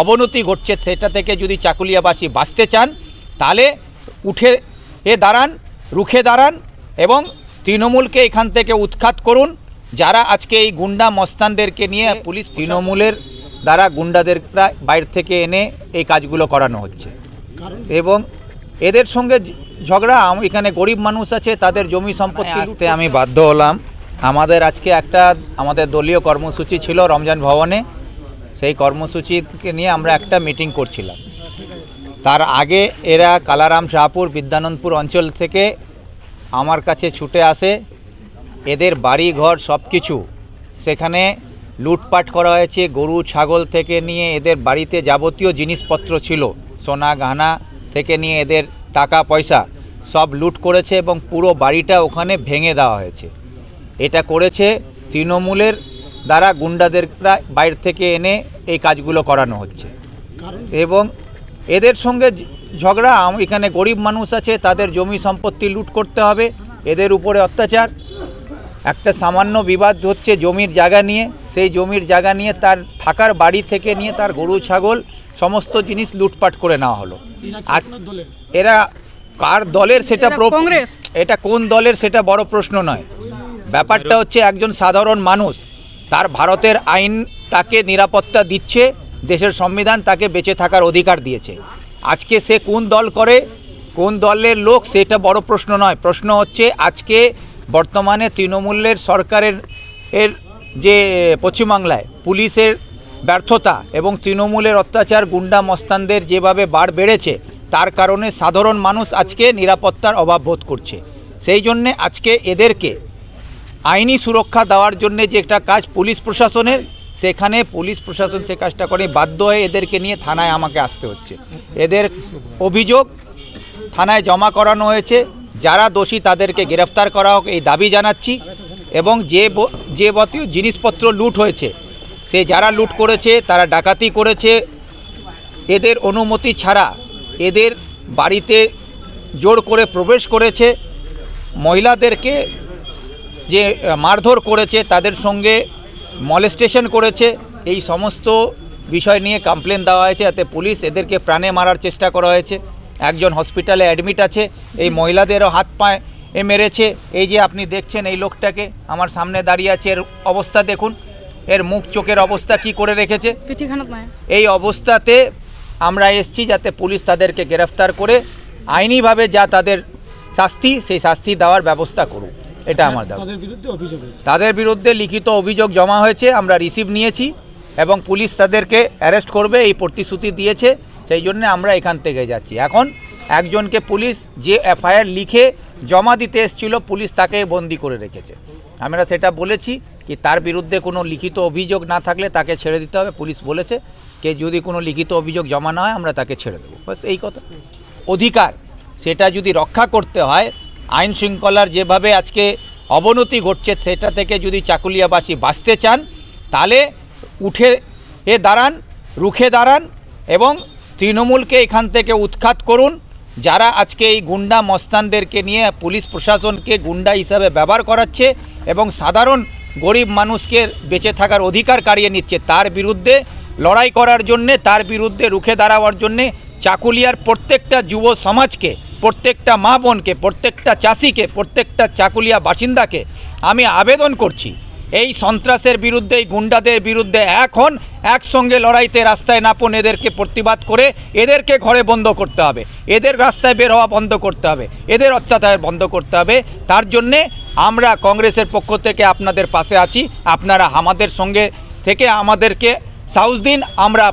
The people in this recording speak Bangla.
অবনতি ঘটছে সেটা থেকে যদি চাকুলিয়াবাসী বাঁচতে চান তাহলে উঠে দাঁড়ান, রুখে দাঁড়ান এবং তৃণমূলকে এখান থেকে উৎখাত করুন। যারা আজকে এই গুন্ডা মস্তানদেরকে নিয়ে পুলিশ তৃণমূলের দ্বারা গুন্ডাদের বাইরে থেকে এনে এই কাজগুলো করানো হচ্ছে এবং এদের সঙ্গে ঝগড়া। এখানে গরিব মানুষ আছে, তাদের জমি সম্পত্তি আসতে আমি বাধ্য হলাম। আমাদের আজকে আমাদের দলীয় কর্মসূচি ছিল রমজান ভবনে, সেই কর্মসূচিকে নিয়ে আমরা একটা মিটিং করছিলাম। তার আগে এরা কালারাম শাহপুর বিদ্যানন্দপুর অঞ্চল থেকে আমার কাছে ছুটে আসে। এদের বাড়ি ঘর সব কিছু সেখানে লুটপাট করা হয়েছে। গরু ছাগল থেকে নিয়ে এদের বাড়িতে যাবতীয় জিনিসপত্র ছিল, সোনা গহনা থেকে নিয়ে এদের টাকা পয়সা সব লুট করেছে এবং পুরো বাড়িটা ওখানে ভেঙে দেওয়া হয়েছে। এটা করেছে তৃণমূলের দ্বারা গুন্ডাদের বাইরে থেকে এনে এই কাজগুলো করানো হচ্ছে এবং এদের সঙ্গে ঝগড়া। এখানে গরিব মানুষ আছে, তাদের জমি সম্পত্তি লুট করতে হবে, এদের উপরে অত্যাচার। একটা সামান্য বিবাদ হচ্ছে জমির জায়গা নিয়ে, সেই জমির জায়গা নিয়ে তার থাকার বাড়ি থেকে নিয়ে তার গরু ছাগল সমস্ত জিনিস লুটপাট করে নেওয়া হলো। আর এরা কার দলের সেটা এটা কোন দলের সেটা বড় প্রশ্ন নয়। ব্যাপারটা হচ্ছে একজন সাধারণ মানুষ, তার ভারতের আইন তাকে নিরাপত্তা দিচ্ছে, দেশের সংবিধান তাকে বেঁচে থাকার অধিকার দিয়েছে। আজকে সে কোন দল করে, কোন দলের লোক সেটা বড় প্রশ্ন নয়। প্রশ্ন হচ্ছে আজকে বর্তমানে তৃণমূলের সরকারের যে পশ্চিমবাংলায় পুলিশের ব্যর্থতা এবং তৃণমূলের অত্যাচার, গুন্ডা মস্তানদের যেভাবে বাড় বেড়েছে, তার কারণে সাধারণ মানুষ আজকে নিরাপত্তার অভাব বোধ করছে। সেই জন্যে আজকে এদেরকে আইনি সুরক্ষা দেওয়ার জন্যে যে একটা কাজ পুলিশ প্রশাসনের, সেখানে পুলিশ প্রশাসন সে কাজটা করে বাধ্য হয়ে এদেরকে নিয়ে থানায় আমাকে আসতে হচ্ছে। এদের অভিযোগ থানায় জমা করানো হয়েছে, যারা দোষী তাদেরকে গ্রেফতার করা হোক এই দাবি জানাচ্ছি। এবং যে জিনিসপত্র লুট হয়েছে, সে যারা লুট করেছে তারা ডাকাতি করেছে, এদের অনুমতি ছাড়া এদের বাড়িতে জোর করে প্রবেশ করেছে, মহিলাদেরকে যে মারধর করেছে, তাদের সঙ্গে মলেস্টেশন করেছে। এই সমস্ত বিষয় নিয়ে কমপ্লেন দেওয়া হয়েছে, যাতে পুলিশ এদেরকে প্রাণে মারার চেষ্টা করা হয়েছে। একজন হসপিটালে অ্যাডমিট আছে, এই মহিলাদেরও হাত পায়ে মেরেছে। এই যে আপনি দেখছেন এই লোকটাকে আমার সামনে দাঁড়িয়ে আছে, এর অবস্থা দেখুন, এর মুখ চোখের অবস্থা কি করে রেখেছে। এই অবস্থাতে আমরা এসছি যাতে পুলিশ তাদেরকে গ্রেফতার করে আইনিভাবে যা তাদের শাস্তি, সেই শাস্তি দেওয়ার ব্যবস্থা করুক, এটা আমার দাবি। তাদের বিরুদ্ধে লিখিত অভিযোগ জমা হয়েছে, আমরা রিসিভ নিয়েছি এবং পুলিশ তাদেরকে অ্যারেস্ট করবে এই প্রতিশ্রুতি দিয়েছে। সেই জন্য আমরা এখান থেকে যাচ্ছি। এখন একজনকে পুলিশ যে এফআইআর লিখে জমা দিতে এসেছিল, পুলিশ তাকে বন্দি করে রেখেছে। আমরা সেটা বলেছি কি তার বিরুদ্ধে কোনো লিখিত অভিযোগ না থাকলে তাকে ছেড়ে দিতে হবে। পুলিশ বলেছে কে যদি কোনো লিখিত অভিযোগ জমা না হয় আমরা তাকে ছেড়ে দেবো, বাস এই কথা। অধিকার সেটা যদি রক্ষা করতে হয়, আইন শৃঙ্খলার যেভাবে আজকে অবনতি ঘটছে সেটা থেকে যদি চাকুলিয়াবাসী বাঁচতে চান তাহলে উঠে দাঁড়ান, রুখে দাঁড়ান এবং তৃণমূলকে এখান থেকে উৎখাত করুন। যারা আজকে এই গুন্ডা মস্তানদেরকে নিয়ে পুলিশ প্রশাসনকে গুন্ডা হিসাবে ব্যবহার করাচ্ছে এবং সাধারণ গরিব মানুষকে বেঁচে থাকার অধিকার কাড়িয়ে নিচ্ছে, তার বিরুদ্ধে লড়াই করার জন্যে, তার বিরুদ্ধে রুখে দাঁড়াবার জন্যে চাকুলিয়ার প্রত্যেকটা যুব সমাজকে, প্রত্যেকটা মা বোনকে, প্রত্যেকটা চাষিকে, প্রত্যেকটা চাকুলিয়া বাসিন্দাকে আমি আবেদন করছি, এই সন্ত্রাসের বিরুদ্ধে, এই গুন্ডাদের বিরুদ্ধে এখন একসঙ্গে লড়াইতে রাস্তায় নামুন। এদেরকে প্রতিবাদ করে এদেরকে ঘরে বন্ধ করতে হবে, এদের রাস্তায় বের হওয়া বন্ধ করতে হবে, এদের অত্যাচার বন্ধ করতে হবে। তার জন্যে আমরা কংগ্রেসের পক্ষ থেকে আপনাদের পাশে আছি। আপনারা আমাদের সঙ্গে থেকে আমাদেরকে সাহস দিন, আমরা